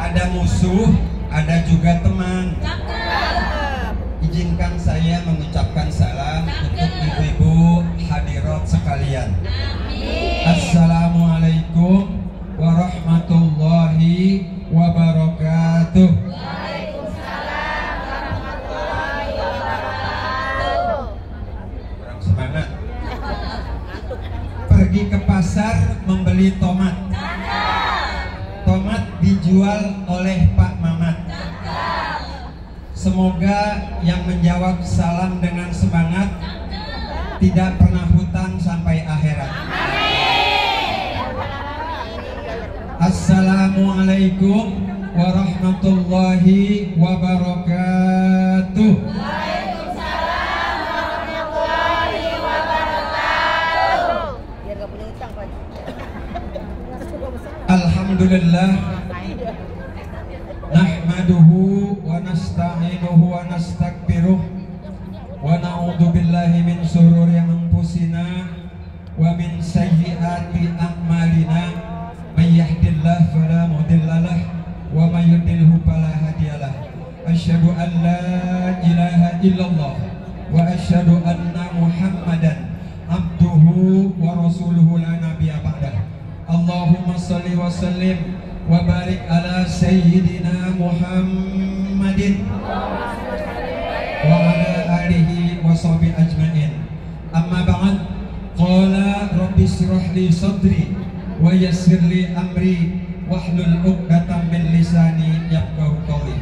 ada musuh, ada juga teman. Izinkan saya mengucapkan salam untuk ibu-ibu hadirat sekalian. Assalamualaikum warahmatullahi wabarakatuh. Waalaikumsalam warahmatullahi wabarakatuh. Kurang semangat. Pergi ke pasar membeli tomat. Tomat dijual oleh Pak Mamat. Semoga yang menjawab salam dengan semangat tidak pernah hutang sampai akhirat. Assalamualaikum warahmatullahi wabarakatuh. Waalaikumsalam warahmatullahi wabarakatuh. Alhamdulillah, nahmaduhu wa nasta'inuhu wa nastaghfiruh wa na'udzu billahi min shururi anfusina wa min sayyiati a'malina. May yahdihillahu fala mudhillalah wa may yudlilhu fala hadiyalah. Asyhadu an la ilaha illallah wa asyhadu anna Muhammadan abduhu wa rasuluhu la nabiyya ba'dah. Allahumma shalli wa sallim wa barik ala sayyidina Muhammadin wa ala alihi wa sahbihi ajmain. Amma ba'd. Qala rabbi shrah li sadri wa yassir li amri wahlul 'uqdatam min lisani yafqahu qawli.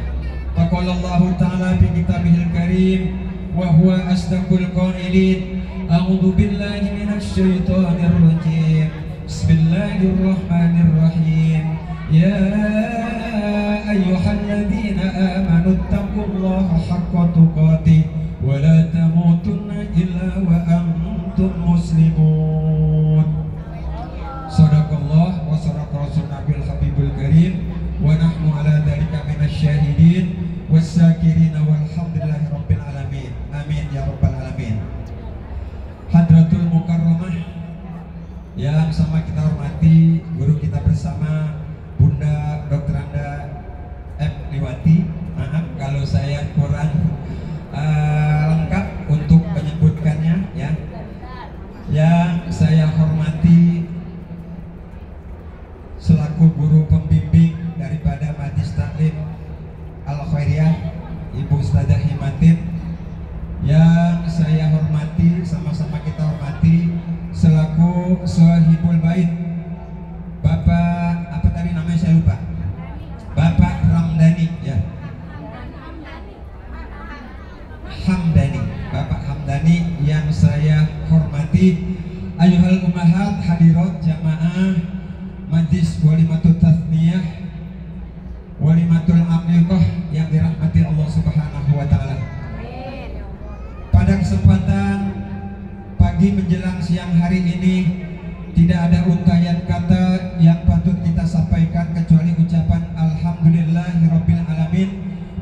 Faqala Allah ta'ala fi kitabihil karim wa huwa asdaqul qailin. A'udzu billahi minasy syaithanir rajim. Bismillahirrahmanirrahim. Ya ayyuhalladzina amanu taqullaha haqqa tuqatih wa la tamutunna illa wa antum muslimun. Sadaqallah wa sadaqa rasul nabil habibul karim wa nahnu ala dzalika minasyahidin wasyakirin walhamdulillahi rabbil alamin. Amin ya rabbal alamin. Hadratul Mukarramah yang sama kita hormati, guru kita bersama Bunda Dr. Anda M. Liwati. Maaf kalau saya kurang lengkap untuk menyebutkannya ya. Yang saya hormati selaku guru pembimbing daripada Majlis Taklim Al-Khairiyah, Ibu Ustadzah Himatin. Yang saya hormati, sama-sama kita hormati selaku Sohibul Bait, Bapak apa tadi namanya saya lupa, Bapak Ramdhani ya, Hamdani, Bapak Hamdani yang saya hormati. Ayuhal ummahat hadirat jamaah Majlis Walimatul Tathniyah Walimatul Aqiqah yang dirahmati Allah Subhanahu wa taala. Pada kesempatan pagi menjelang siang hari ini tidak ada untayan kata yang patut kita sampaikan kecuali ucapan alhamdulillahirabbil alamin.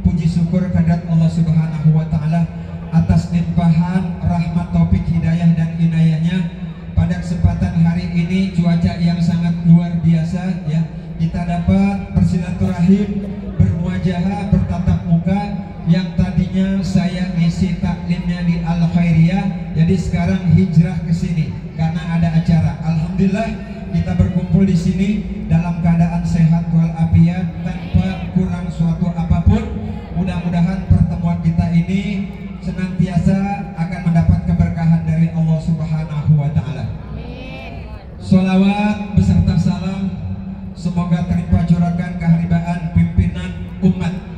Puji syukur kehadirat Allah Subhanahu wa taala atas limpahan rahmat, taufik, hidayah dan inayahnya. Pada kesempatan hari ini cuaca yang sangat luar biasa ya. Kita dapat bersilaturahim, bermuajahah, bertatap muka. Yang tadinya saya ngisi taklimnya di Al-Khairiyah, jadi sekarang hijrah ke sini karena ada acara. Alhamdulillah kita berkumpul di sini dalam keadaan sehat walafiat tanpa kurang suatu apapun. Mudah-mudahan pertemuan kita ini senantiasa akan mendapat keberkahan dari Allah Subhanahu wa taala. Sholawat beserta salam semoga terlimpah curahkan keharibaan pimpinan umat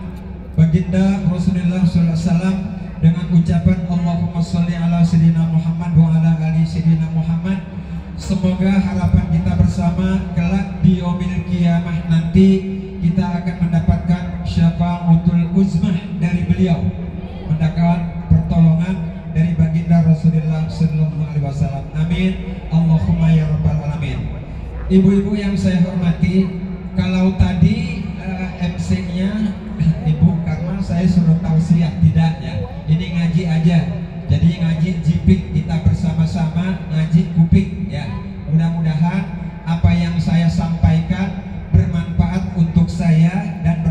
Baginda Rasulullah sallallahu alaihi wasallam dengan ucapan Allahumma sholli ala sayyidina Muhammad wa ala ali sayyidina Muhammad. Semoga harapan kita bersama kelak di yaumil qiyamah nanti kita akan mendapatkan syafa'atul uzmah dari beliau, mendapat pertolongan dari Baginda Rasulullah sallallahu alaihi wasallam. Amin. Allahumma ya rabbal alamin. Ibu-ibu yang saya hormati, kalau tadi MC-nya Ibu karena saya suruh tausiah, tidak ya, ini ngaji aja. Jadi ngaji jipik, kita bersama-sama ngaji kupik ya. Mudah-mudahan apa yang saya sampaikan bermanfaat untuk saya dan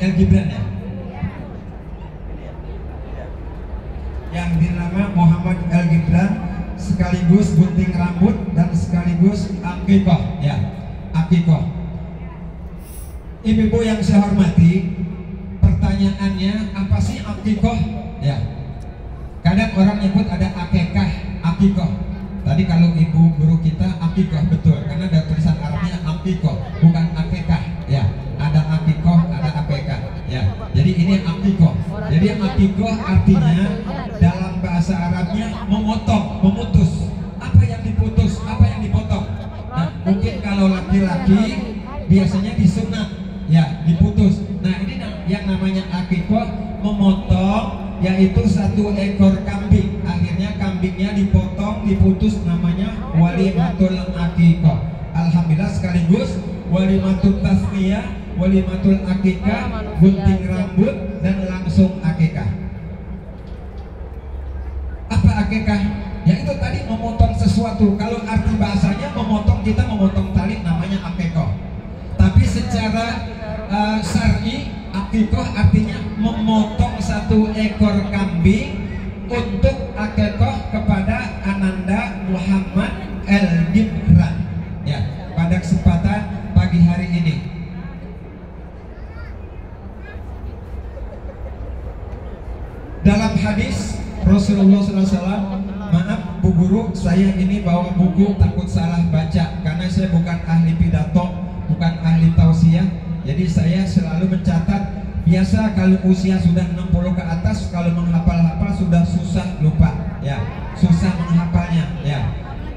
El Gibran ya? Yang dinama Muhammad El Gibran, sekaligus gunting rambut dan sekaligus akikoh ya, akikoh. Ibu-ibu yang saya hormati, pertanyaannya apa sih akikoh ya? Kadang orang nyebut ada akekah, akikoh. Tadi kalau ibu guru kita akikoh, betul, karena ada tulisan Arabnya akikoh, bukan akekah ya. Ada akikoh, ada akekah ya. Jadi ini akikoh. Jadi akikoh artinya dalam bahasa Arabnya memotong, memutus. Apa yang diputus, apa yang dipotong. Nah, mungkin kalau laki-laki biasanya disunat ya, diputus. Nah, ini yang namanya akikoh, memotong, yaitu satu ekor kambing. Akhirnya kambingnya dipotong, diputus, namanya walimatul akikoh. Alhamdulillah, sekaligus walimatul tasniyah, walimatul akikah, gunting rambut dan langsung akikah. Apa akikah? Ya itu tadi, memotong sesuatu. Kalau arti bahasanya memotong, kita memotong tali, namanya akikoh. Tapi secara syar'i, akikoh artinya memotong satu ekor kambing untuk akikoh kepada Ananda Muhammad El Gibran ya, pada kesempatan pagi hari ini. Dalam hadis Rasulullah SAW, maaf Bu Guru, saya ini bawa buku takut salah baca karena saya bukan ahli pidato, bukan ahli tausiah. Jadi saya selalu mencatat. Biasa kalau usia sudah 60 ke atas, kalau menghafal-hafal sudah susah lupa ya, susah menghafalnya ya.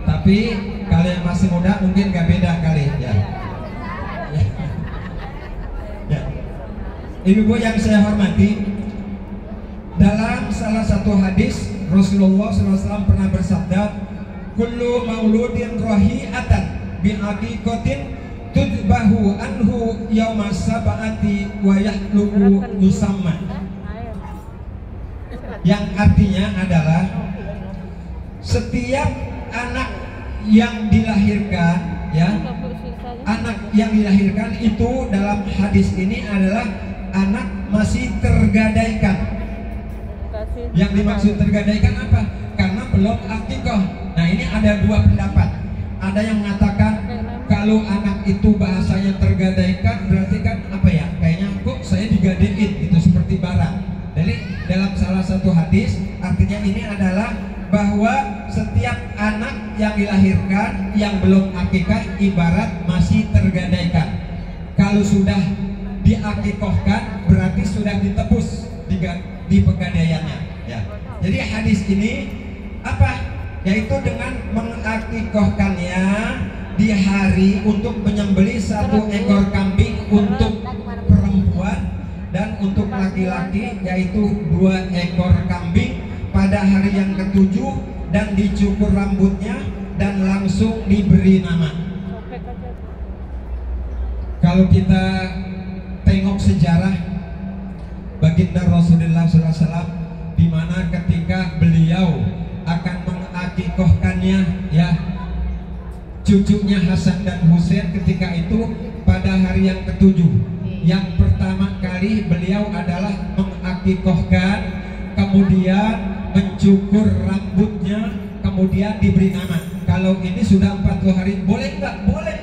Tapi kalau yang masih muda mungkin gak beda kali ya. Ya. Ibu-ibu yang saya hormati, dalam salah satu hadis Rasulullah SAW pernah bersabda, kullu mauludin rahi'atan bi'aqiqatin tudbahu anhu yawma sab'ati wa yahluku yusamma. Yang artinya adalah setiap anak yang dilahirkan ya, anak yang dilahirkan itu dalam hadis ini adalah anak masih tergadaikan. Yang dimaksud tergadaikan apa? Karena belum akikoh. Nah, ini ada dua pendapat. Ada yang mengatakan kalau anak itu bahasanya tergadaikan, berarti kan apa ya? Kayaknya kok saya digadein gitu, seperti barang. Jadi dalam salah satu hadis artinya ini adalah bahwa setiap anak yang dilahirkan yang belum akikah ibarat masih tergadaikan. Kalau sudah diakikohkan berarti sudah ditebus di pegadaiannya ya. Jadi hadis ini apa? Yaitu dengan mengakikohkannya di hari untuk menyembelih satu ekor kambing untuk perempuan dan untuk laki-laki yaitu 2 ekor kambing pada hari yang ke-7 dan dicukur rambutnya dan langsung diberi nama. Kalau kita tengok sejarah baginda Rasulullah SAW, di mana ketika beliau akan mengakikohkannya ya, cucunya Hasan dan Husain, ketika itu pada hari yang ke-7 yang pertama kali beliau adalah mengakikohkan, kemudian mencukur rambutnya, kemudian diberi nama. Kalau ini sudah 40 hari, boleh nggak? Boleh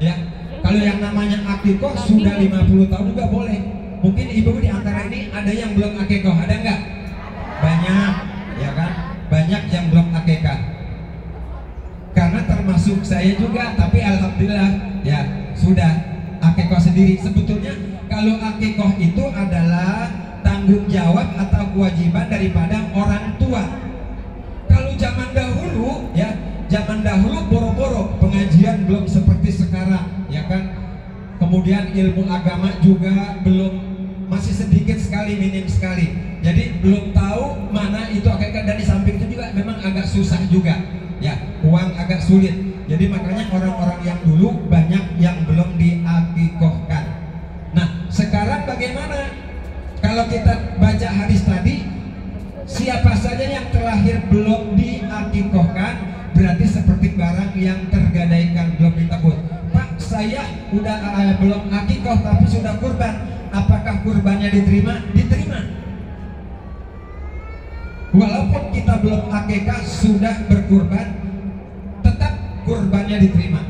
ya. Kalau yang namanya akikoh sudah 50 tahun juga boleh. Mungkin ibu di antara ini ada yang belum akikoh, ada nggak? Banyak ya kan, banyak yang belum akikah. Karena termasuk saya juga, tapi alhamdulillah ya sudah akikoh sendiri. Sebetulnya kalau akikoh itu adalah tanggung jawab atau kewajiban daripada orang tua. Kalau zaman dahulu ya, zaman dahulu boro-boro, pengajian belum seperti sekarang ya kan. Kemudian ilmu agama juga belum, masih sedikit sekali, minim sekali. Jadi belum tahu mana itu akikah, dan di samping itu juga memang agak susah juga ya, uang agak sulit. Jadi makanya orang-orang yang dulu banyak yang belum diakikohkan. Nah, sekarang bagaimana? Kalau kita baca hadis tadi, siapa saja yang terlahir belum diakikohkan berarti seperti barang yang tergadaikan, belum ditebus. Pak, saya udah belum akikoh tapi sudah kurban. apakah kurbannya diterima? Diterima. Walaupun kita belum akikah sudah berkurban, tetap kurbannya diterima.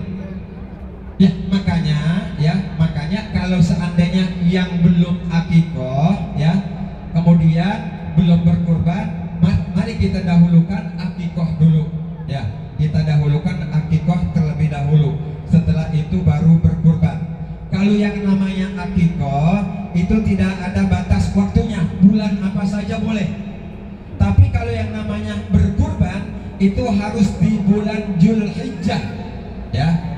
Makanya kalau seandainya yang belum akikoh kemudian belum berkurban, mari kita dahulukan akikoh dulu kita dahulukan akikoh terlebih dahulu, setelah itu baru berkurban. Kalau yang namanya akikoh itu tidak ada batas waktunya, bulan apa saja boleh. Tapi kalau yang namanya berkurban itu harus di bulan Zulhijjah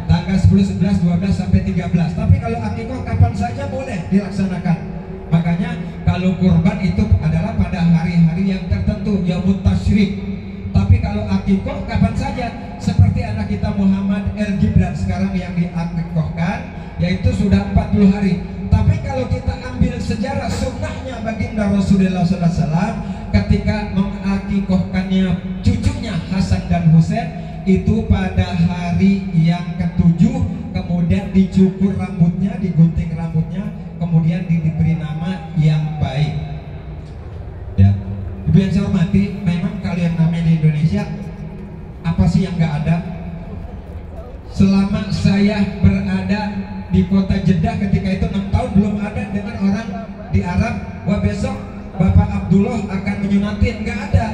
tanggal 10, 11, 12 sampai 13. Tapi kalau akikoh kapan saja boleh dilaksanakan. Makanya kalau kurban itu adalah pada hari-hari yang tertentu, yaumut tasyrik. Tapi kalau akikoh kapan saja, seperti anak kita Muhammad El Gibran sekarang yang diakikohkan, yaitu sudah 40 hari. Tapi kalau kita ambil sejarah sunnahnya baginda Rasulullah SAW ketika mengakikohkannya cucunya Hasan dan Husain, itu pada hari yang ke-7, kemudian dicukur rambutnya, digunting rambutnya, kemudian diberi nama yang baik. Ibu yang saya hormati, memang kalau yang namanya di Indonesia apa sih yang nggak ada? Selama saya berada di kota Jeddah ketika itu 6 tahun, belum ada dengan orang di Arab, wah besok Bapak Abdullah akan menyunatin, nggak ada.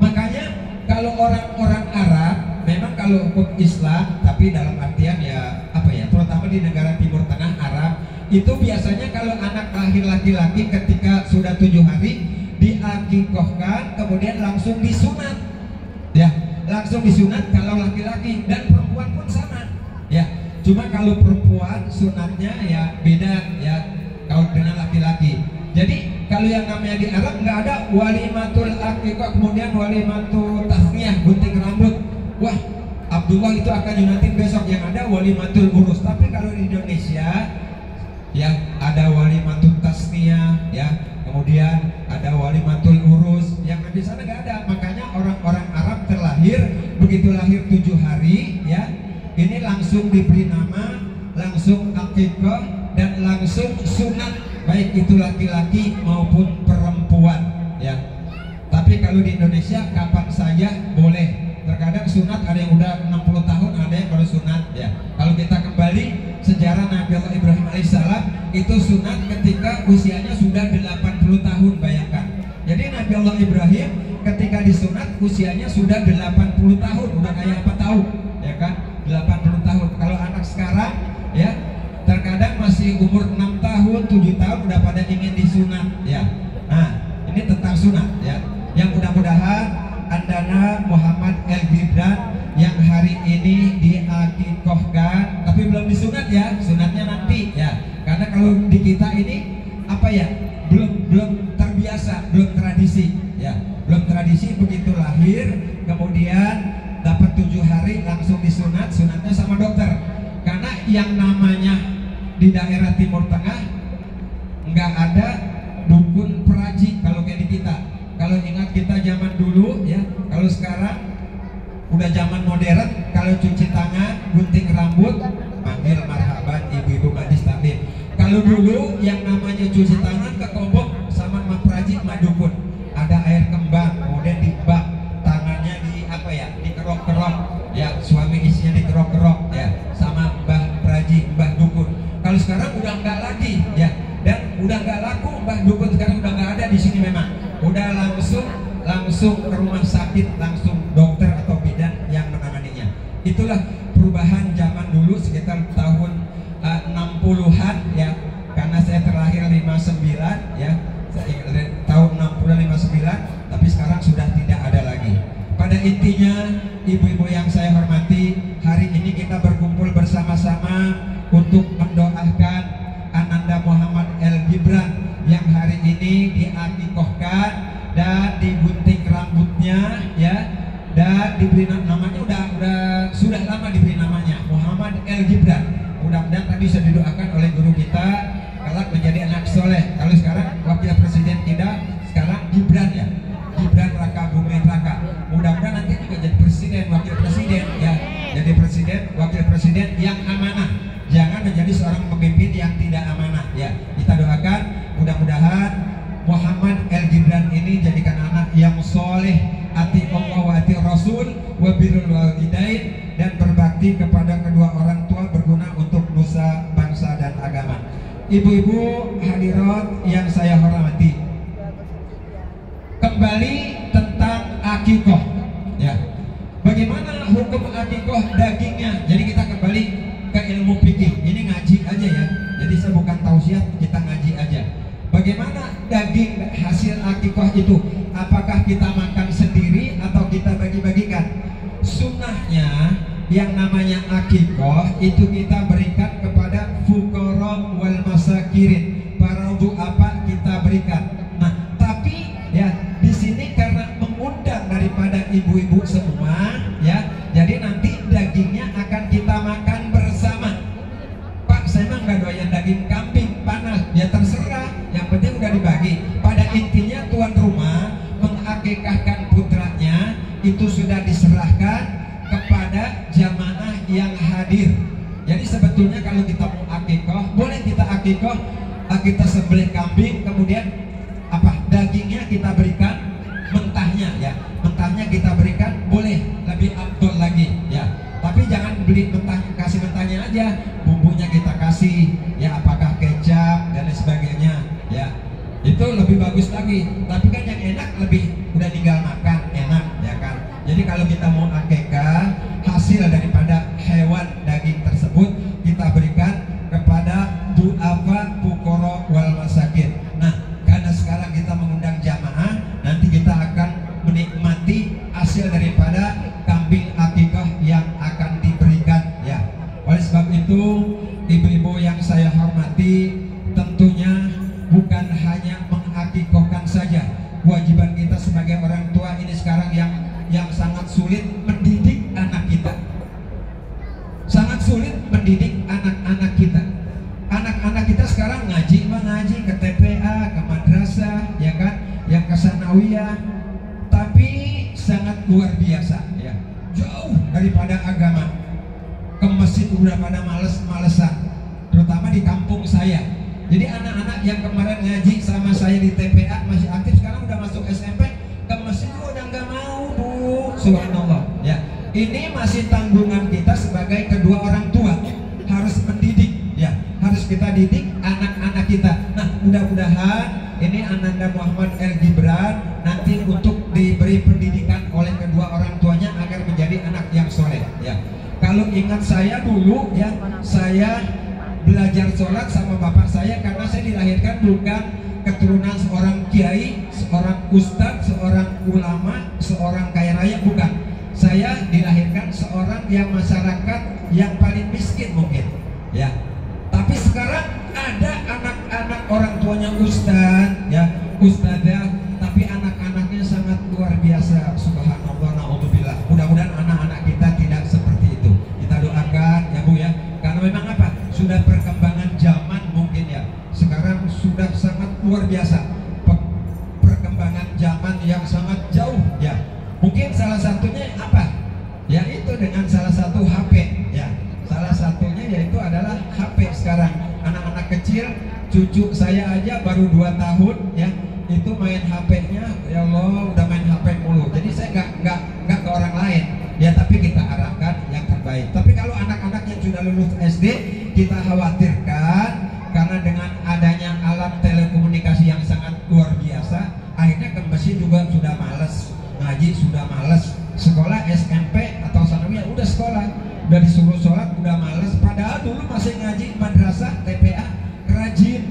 Makanya kalau orang-orang Arab, memang kalau hukum Islam, tapi dalam artian terutama di negara Timur Tengah Arab, itu biasanya kalau anak lahir laki-laki ketika sudah 7 hari diakikohkan, kemudian langsung disunat, langsung disunat kalau laki-laki, dan perempuan pun sama, Cuma kalau perempuan sunatnya beda kalau dengan laki-laki. Jadi kalau yang namanya di Arab nggak ada walimatul akikoh, kemudian walimatul tasniyah, gunting rambut. Wah, Abdullah itu akan nyunatin besok, yang ada walimatul urus. Tapi kalau di Indonesia ada walimatul tasniyah, kemudian ada walimatul urus. Yang di sana nggak ada. Makanya orang-orang Arab terlahir, begitu lahir 7 hari, ini langsung diberi nama, langsung akikoh, dan langsung sunat, baik itu laki-laki maupun perempuan. Tapi kalau di Indonesia kapan saja boleh. Terkadang sunat ada yang udah 60 tahun, ada yang baru sunat. Kalau kita kembali sejarah Nabi Allah Ibrahim alaihissalam, itu sunat ketika usianya sudah 80 tahun, bayangkan. Jadi Nabi Allah Ibrahim ketika disunat usianya sudah 80 tahun, udah kayak apa tahu, 80 tahun. Kalau anak sekarang terkadang masih umur 6 tahun, 7 tahun udah pada ingin disunat. Nah, ini tentang sunat yang mudah-mudahan Andana Muhammad El Gibran yang hari ini diakikohkan, tapi belum disunat sunatnya nanti karena kalau di kita ini belum terbiasa, belum tradisi belum tradisi. Begitu lahir kemudian dapat 7 hari langsung disunat, sunatnya sama dokter. Karena yang namanya di daerah Timur Tengah nggak ada dukun peraji kalau kayak di kita. Kalau ingat kita zaman dulu kalau sekarang udah zaman modern, kalau cuci tangan, gunting rambut, panggil marhaban ibu-ibu majlis taklim. Kalau dulu yang namanya cuci tangan ke kobok sama praji, dukun, ada air kembang, kemudian dibak, tangannya dikerok-kerok, suami istrinya dikerok-kerok, sama mbah praji, mbah dukun. Kalau sekarang udah nggak lagi, dan udah nggak laku mbah dukun, sekarang udah nggak ada di sini memang. Udah langsung ke rumah sakit, langsung dokter atau bidan yang menanganinya. Itulah perubahan zaman dulu sekitar tahun 60-an karena saya terlahir 59 tahun 60-59, tapi sekarang sudah tidak ada lagi. Pada intinya, ibu-ibu yang saya hormati, hari ini kita berkumpul bersama-sama untuk mendoakan Ananda Muhammad El Gibran yang hari ini diakikohkan dan digunting rambutnya dan diberi namanya sudah lama diberi namanya Muhammad El Gibran. Mudah-mudahan tadi sudah didoakan oleh guru kita kelak menjadi anak soleh. Kalau sekarang wakil presiden tidak, sekarang Gibran Gibran Raka Buming Raka. Mudah-mudahan nanti juga jadi presiden, wakil presiden jadi presiden, wakil presiden yang amanah. Jangan menjadi seorang pemimpin yang tidak amanah. Kita doakan wa birrul walidain, dan berbakti kepada kedua orang tua berguna untuk nusa, bangsa, dan agama. Ibu-ibu hadirat yang saya hormati, kembali tentang akikoh ya. Bagaimana hukum akikoh dagingnya? Jadi kita kembali ke ilmu fikih. Ini ngaji aja ya. Jadi saya bukan tausiah, kita ngaji aja. Bagaimana daging hasil akikoh itu? Apakah kita makan sendiri atau kita bagi-bagikan? Sunnahnya yang namanya akikoh itu kita berikan kepada fuqara wal masakirin, para du'afa kita berikan. Nah, tapi ya di sini karena mengundang daripada ibu-ibu semua ya, jadi nanti dagingnya akan kita makan bersama. Pak, saya mah nggak doyan daging kambing, panas. Ya terserah, yang penting udah dibagi. Pada intinya tuan rumah mengakikahkan putranya itu sudah diserahkan kepada jamaah yang hadir. Jadi sebetulnya kalau kita mau akikoh, boleh kita akikoh, kita sembelih kambing, kemudian apa, dagingnya kita berikan mentahnya ya, mentahnya kita berikan, boleh, lebih afdol lagi ya. Tapi jangan beli mentah, kasih mentahnya aja, bumbunya kita kasih ya, apakah kecap dan lain sebagainya ya, itu lebih bagus lagi. Tapi kan yang enak lebih udah tinggal makan, enak ya kan. Jadi kalau kita mau akikah, hasil daripada hewan daging tersebut kita berikan kepada du'afa, fuqara wal masakin. Nah, karena sekarang kita mengundang jamaah, nanti kita akan menikmati hasil daripada kambing akikah yang akan diberikan ya. Oleh sebab itu, ibu-ibu yang saya hormati, tentunya bukan hanya mengakikahkan saja. Kewajiban kita sebagai orang tua ini sekarang yang sangat sulit mendidik anak kita. Sangat sulit mendidik anak-anak kita. Anak-anak kita sekarang ngaji ke TPA, ke madrasah, ya kan, yang ke sanawiyah, tapi sangat luar biasa, ya, jauh daripada agama. Ke masjid udah pada males-malesan, terutama di kampung saya. Jadi anak-anak yang kemarin ngaji sama saya di TPA masih aktif, sekarang udah masuk SMP, ke masjid udah nggak mau, Bu. Subhanallah, ya. Ini masih tanggungan kita sebagai kedua orang tua, harus mendidik ya, harus kita didik anak-anak kita. Nah, mudah-mudahan ini Ananda Muhammad El Gibran nanti untuk diberi pendidikan oleh kedua orang tuanya agar menjadi anak yang soleh ya. Kalau ingat saya dulu ya, saya belajar sholat sama bapak saya karena saya dilahirkan bukan keturunan seorang kiai, seorang ustadz, seorang ulama, seorang kaya raya, bukan. Saya dilahirkan seorang yang masyarakat yang paling miskin mungkin ya. Tapi sekarang ada anak-anak orang tuanya ustadz ya, ustadzah, tapi anak-anaknya sangat luar biasa. Subhanallah, na'udzubillah. Mudah-mudahan anak-anak kita tidak seperti itu. Kita doakan ya Bu ya, karena memang apa, sudah perkembangan zaman mungkin ya, sekarang sudah sangat luar biasa perkembangan zaman yang sangat jauh ya. Mungkin salah satunya apa? Ya itu dengan salah satu HP ya. Salah satunya yaitu adalah HP sekarang. Anak-anak kecil, cucu saya aja baru 2 tahun ya, itu main HP-nya, ya Allah, udah main HP mulu. Jadi saya nggak ke orang lain ya, tapi kita arahkan yang terbaik. Tapi kalau anak-anak yang sudah lulus SD, kita khawatirkan karena dengan adanya alat telekomunikasi yang sangat luar biasa, akhirnya ke masjid juga sudah males, ngaji sudah males, sekolah SMP atau sanawiyah udah sekolah, udah disuruh sholat udah males. Padahal dulu masih ngaji madrasah TPA, rajin,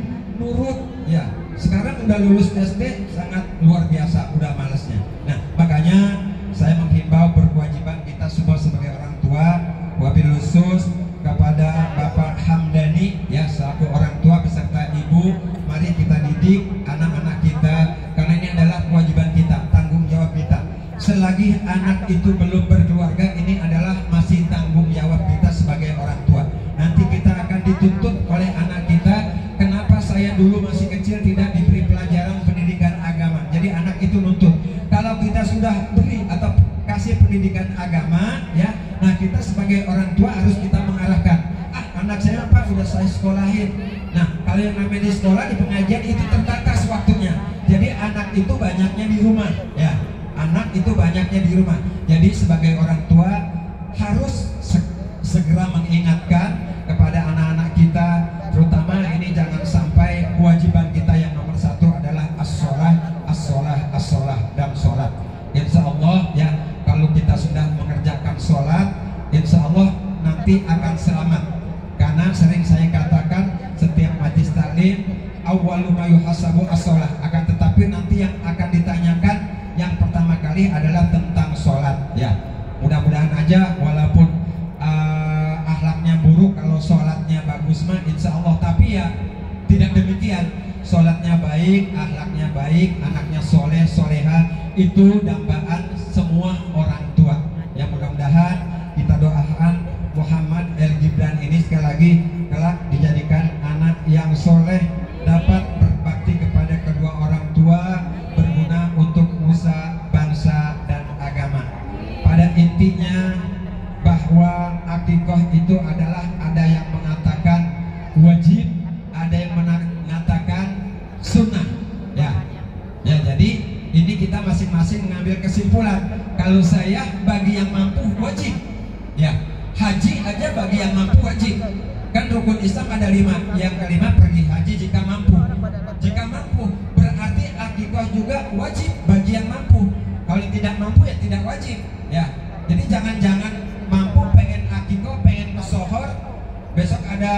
nurut ya. Sekarang udah lulus SD sangat luar biasa, udah malesnya. Nah, makanya saya menghimbau, berkewajiban kita semua sebagai orang tua, wabil khusus kepada Bapak Hamdani ya, selaku orang tua beserta ibu, mari kita didik anak-anak kita, karena ini adalah kewajiban kita, tanggung jawab kita. Selagi anak itu belum berkeluarga, ini adalah masih tanggung jawab kita sebagai orang tua. Nanti kita akan dituntut oleh anak kita, kenapa saya dulu masih kecil tidak diberi pelajaran pendidikan agama. Jadi anak itu nuntut. Kalau kita sudah beri atau kasih pendidikan agama ya, nah kita sebagai orang tua harus kita mengarahkan, anak saya Pak udah saya sekolahin. Nah, kalau yang namanya di sekolah, di pengajian itu terbatas waktunya. Jadi anak itu banyaknya di rumah ya. anak itu banyaknya di rumah. Jadi sebagai orang tua harus segera mengingatkan kepada anak-anak kita, terutama ini jangan sampai kewajiban kita yang nomor satu adalah as-sholah, as-sholah, as-sholah, dan sholat. Insya Allah ya, kalau kita sudah mengerjakan sholat, insya Allah nanti akan selamat. Karena sering saya katakan setiap majlis taklim awwalu ma yuhasabu as-sholah, akan tetapi nanti yang akan ditanyakan yang pertama kali adalah tentang sholat ya. Mudah-mudahan aja walaupun akhlaknya buruk, kalau sholatnya bagus mah insya Allah. Tapi ya tidak demikian, sholatnya baik, akhlaknya baik, anaknya soleh soleha, itu dambaan semua orang tua ya. Mudah-mudahan kita doakan Muhammad El Gibran ini sekali lagi kelak dijadikan anak yang soleh, dapat berbakti kepada kedua orang tua, berguna untuk nusa, bangsa, dan agama. Pada intinya bahwa akikoh itu adalah ada yang mengatakan wajib, ada yang mengatakan sunnah ya. Ya, jadi ini kita masing-masing mengambil kesimpulan. Kalau saya bagi yang mampu wajib ya. Haji aja bagi yang mampu wajib. Kan rukun Islam ada 5. Yang kelima pergi haji jika mampu. Jika mampu berarti akikoh juga wajib bagi yang mampu. Kalau tidak mampu ya tidak wajib ya. Jadi jangan-jangan mampu pengen akikoh, pengen kesohor, besok ada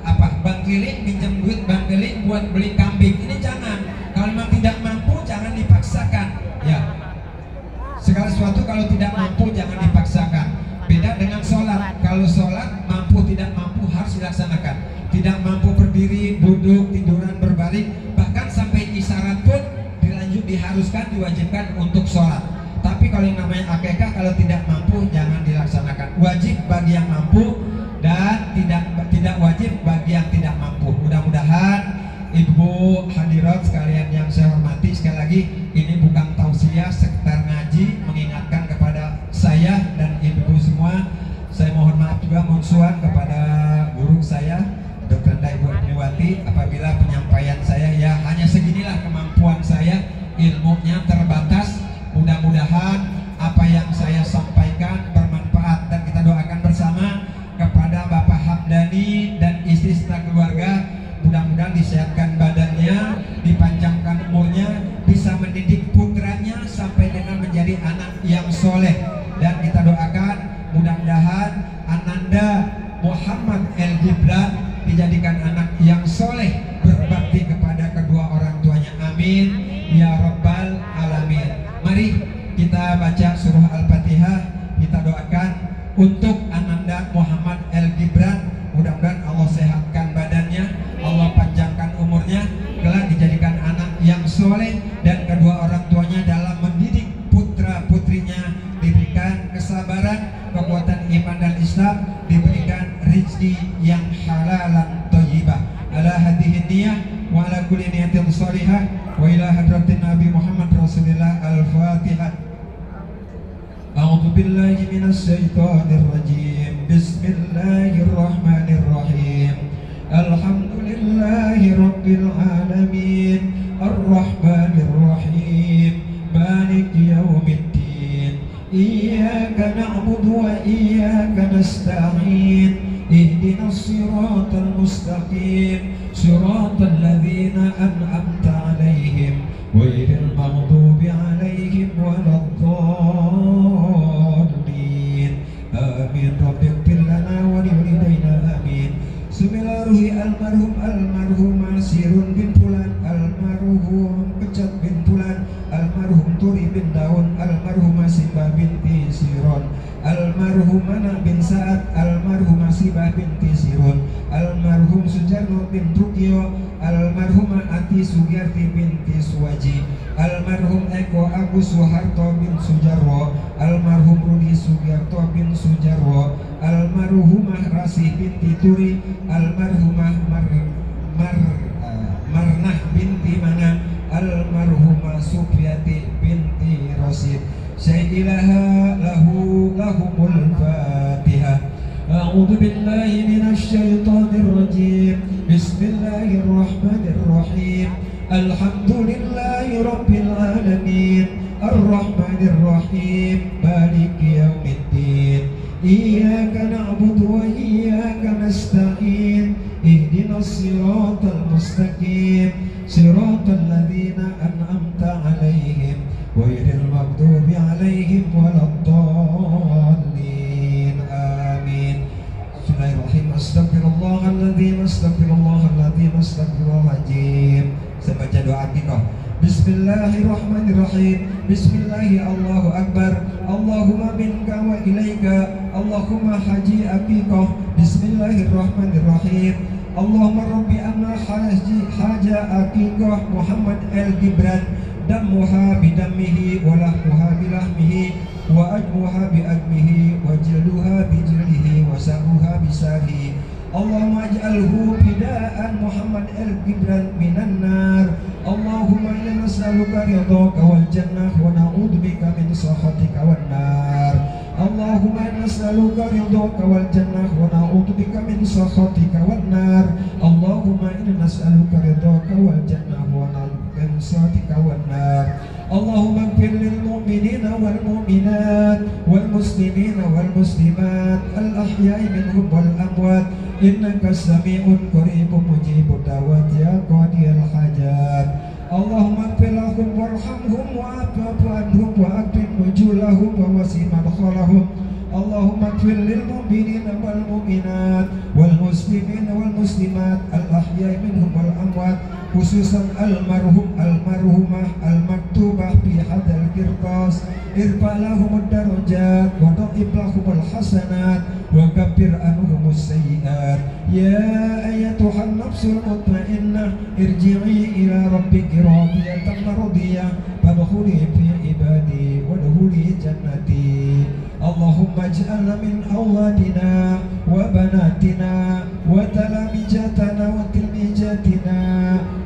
apa Bang Kili pinjam duit Bang Kili buat beli kambing. Ini jangan. Kalau memang tidak mampu jangan dipaksakan ya. Segala sesuatu kalau tidak mampu jangan dipaksakan. Beda dengan sholat. Kalau sholat mampu tidak mampu harus dilaksanakan. Tidak mampu berdiri, duduk, tiduran, berbalik, bahkan sampai isyarat pun dilanjut diharuskan, diwajibkan untuk sholat. Tapi kalau yang namanya akikah kalau tidak mampu jangan dilaksanakan. Wajib bagi yang mampu dan tidak wajib bagi yang tidak mampu. Mudah-mudahan Ibu hadirat sekalian yang saya hormati, sekali lagi ini bukan tausiah sekedar ngaji, mengingatkan kepada saya dan ibu semua. Saya mohon maaf juga, mohon suan kepada guru saya Dr. Ibu Niwati apabila penyampaian saya ya hanya seginilah kemampuan saya, ilmunya terbatas. Mudah-mudahan apa yang saya sampaikan bermanfaat dan kita doakan bersama kepada Bapak Hamdani dan istri serta keluarga. Mudah-mudahan disehatkan badannya, dipanjangkan umurnya, bisa mendidik putranya sampai dengan menjadi anak yang soleh. Dan kita doakan mudah-mudahan Ananda Muhammad El Gibran dijadikan anak yang soleh, berbakti kepada kedua orang tuanya. Amin ya rabbal alamin. Mari kita baca surah Al-Fatihah, kita doakan untuk Ananda Muhammad El Gibran. Mudah-mudahan Allah sehatkan badannya, Allah panjangkan umurnya, kelak dijadikan anak yang soleh, dan kedua orang tuanya dalam mendidik putra-putrinya diberikan kesabaran, kekuatan iman dan Islam, diberikan rezeki yang halalan thayyibah. Ala hadhihi niyah wa ala kulli niyatin shalihah wa ila hadratin Nabi Muhammad Rasulillah. Al-Fatihah. A'udzu billahi minasy syaithanir rajim. Bismillahirrahmanirrahim. Alhamdulillahi rabbil alamin. Ar-Rahmanir Rahim. Maliki yaumiddin. Iyyaka na'budu wa iyyaka nasta'in. Ihdinas siratal mustaqim. Siratal ladzina an'amta 'alaihim ghairil maghdubi 'alaihim waladdallin. Amin. Rabbighfir lana wa liwalidayna. Amin. Sumilaruhi almarhum Asirun bin Fulan, almarhum Kecat bin Fulan, almarhum Turi bin Daun, almarhum Sibah binti Siron, almarhum Mana bin Sa'ad, almarhum Sibah binti Siron, almarhum Sujarno bin Trukyo, almarhum Ati Sugiyarti binti Suwaji, almarhum Eko Agus Soeharto bin Sujarwo, almarhum Rudi Sugiyarto bin Sujarwo, almarhumah Rasih binti Turi, almarhumah Marnah binti Mana, almarhumah Supriyati binti Rosid. Syai'ilaha lahumul Fatihah. A'udzu billahi minasy syaithanir rajim. Bismillahirrahmanirrahim. Alhamdulillahi Rabbil Alamin Ar-Rahmanir Rahim Maliki Yaumiddin Iyyaka na'budu wa iyyaka nasta'in Ihdinas siratal mustaqim Siratal ladzina an'amta 'alaihim ghairil maghdubi 'alaihim waladdallin. Amin. Bismillahirrahmanirrahim. Astaghfirullahaladzim, astaghfirullahaladzim, astaghfirullahaladzim. Saya baca doa kita. Bismillahirrahmanirrahim. Bismillahi Allahu Akbar. Allahumma minka wa ilaika. Allahumma haji aqiqah. Bismillahirrahmanirrahim. Allahumma rabbi anna haja aqiqah Muhammad El-Gibran damuha bidammihi wa lahmuha bilahmihi wa ajmuha biadmihi wa jilduha bijildihi wa sa'uha bisarihi. Allahumma aj'alhu fida'an Muhammad El-Gibran minan nar. Allahumma inna nas'aluka ridhaka wal jannah wa na'udzubika min sakhatika wan nar. Allahumma inna nas'aluka ridhaka wal jannah wa na'udzubika min sakhatika wan nar. Allahumma inna nas'aluka ridhaka wal jannah wa na'udzubika min sakhatika wan nar. Allahumma ighfir lil mu'minina wal mu'minat wal muslimina wal muslimat al ahya'i minhum wal amwat innaka sami'un qaribun mujibud da'wat ya qadiyal hajat. Allahumma ighfir lahum warhamhum wa'fu anhum wa'aqim nujulahum wa wasi' madkhalahum. Allahumma ighfir lil mu'minina wal mu'minat wal muslimina wal muslimat al ahya'i minhum wal amwat khususan almarhum almarhumah almaktubah fi hadal qirtas irfa lahumud darajat wa dha'if lahumul hasanat wa kaffir anhumus sayyi'at. Ya ayyatuhan nafsul mutmainnah irji'i ila rabbiki radiyatan mardiyah fadkhuli fi ibadi wadkhuli jannati. Allahumma ij'alna min awladina wa banatina wa talamijatana wa tilmijatina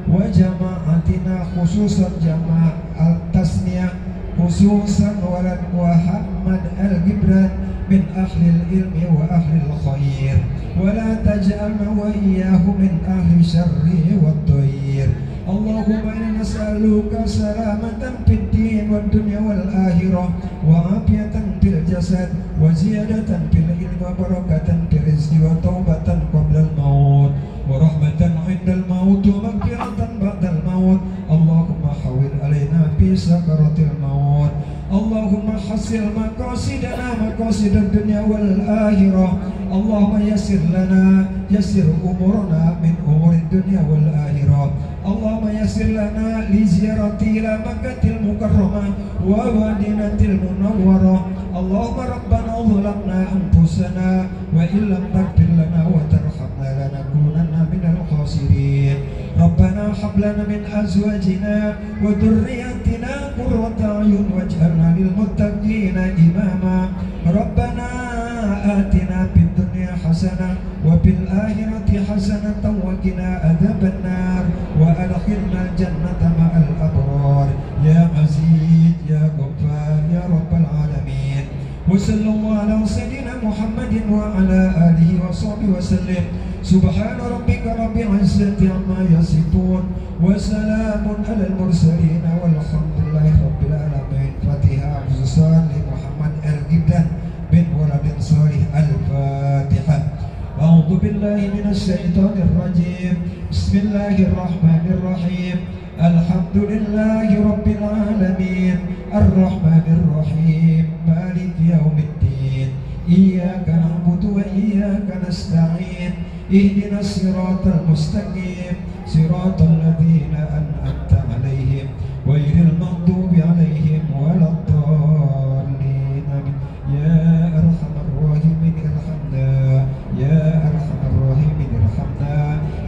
wa jama'atina khususan jama' al-tasniyah khususan walad Muhammad Al-Gibran min ahlil ilmi wa ahlil khair wa la taj'alna wa iyyahu min ahli syarri wa dhair. Allahumma inna nas'aluka salamatan fid din wad dunya wal akhirah wa afiyatan fil jasad wa ziyadatan fil ilmi wa barakatan fil rizqi wa taubatan qabla al maut wa rahmatan 'indal maut wa maghfiratan ba'dal maut. Allahumma hawwil alaina fi sakaratil maut. Allahumma hasil maqasidana maqasidad dunya wal akhirah. Allahumma yassir lana yassir umurna min umurid dunya wal akhirah. Allahumma yassir lana li ziyarati ila Makkatil Mukarramah wa Madinatil Munawwarah. Allahumma rabbana zalamna anfusana wa illam taghfir lana wa tarhamna lanakunanna minal khasirin. Rabbana hab lana min azwajina wa dhurriyyatina qurrata a'yun waj'alna lil muttaqina imama. Rabbana atina fid dunya hasanah wa fil akhirati hasanatan wa qina adzabannar wa adkhilna jannata ma'al abrar ya aziz ya ghaffar ya rabbal alamin. Wa sallallahu ala sayyidina Muhammadin wa ala alihi wa sahbihi wa sallim. Subhana rabbika rabbil izzati amma yasifun wa salamun alal mursalin walhamdulillahi rabbil alamin. Fatihah khususan li Muhammad El-Gibran bin waladin salih. Al-Fatihah. A'udzu billahi minasy syaithanir rajim. Bismillahirrahmanirrahim. Alhamdulillahi rabbil alamin. Ar-Rahmanir Rahim. Maliki yaumiddin. Iyyaka na'budu wa iyyaka nasta'in. Ihdinas siratal mustaqim. Siratal ladzina an'amta 'alaihim ghairil maghdubi 'alaihim waladdallin. Amin. Ya arhamar rahimin irhamna. Ya arhamar rahimin irhamna.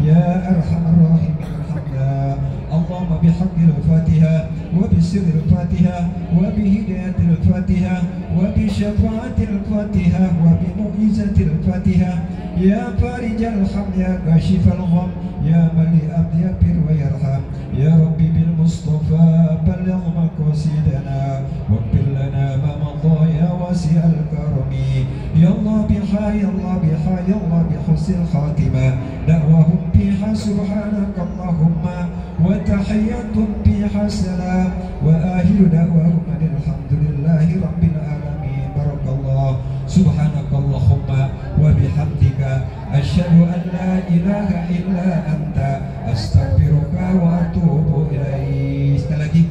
Ya arhamar rahimin irhamna. Allahumma bihaqqil Fatihah wa bisirril Fatihah wa bihidayatil Fatihah wa bisyafaatil Fatihah wa bimu'izatil Fatihah. Ya farijal ham ya kashifal gham ya mali abdi yaghfir wa yarham. Ya Rabbi bil Mustafa balligh maqasidana waghfir lana ma madha ya wasi'al karami. Ya Allah biha ya Allah biha ya Allah bi husnil khatimah. Da'wahum fiha subhanaka Allahumma wa وتحياتهم فيها سلام وآخر دعواهم أن الحمد لله رب العالمين. بارك الله. سبحانك اللهم وبحمدك أشهد أن لا إله إلا أنت أستغفرك وأتوب إليك. Sekali lagi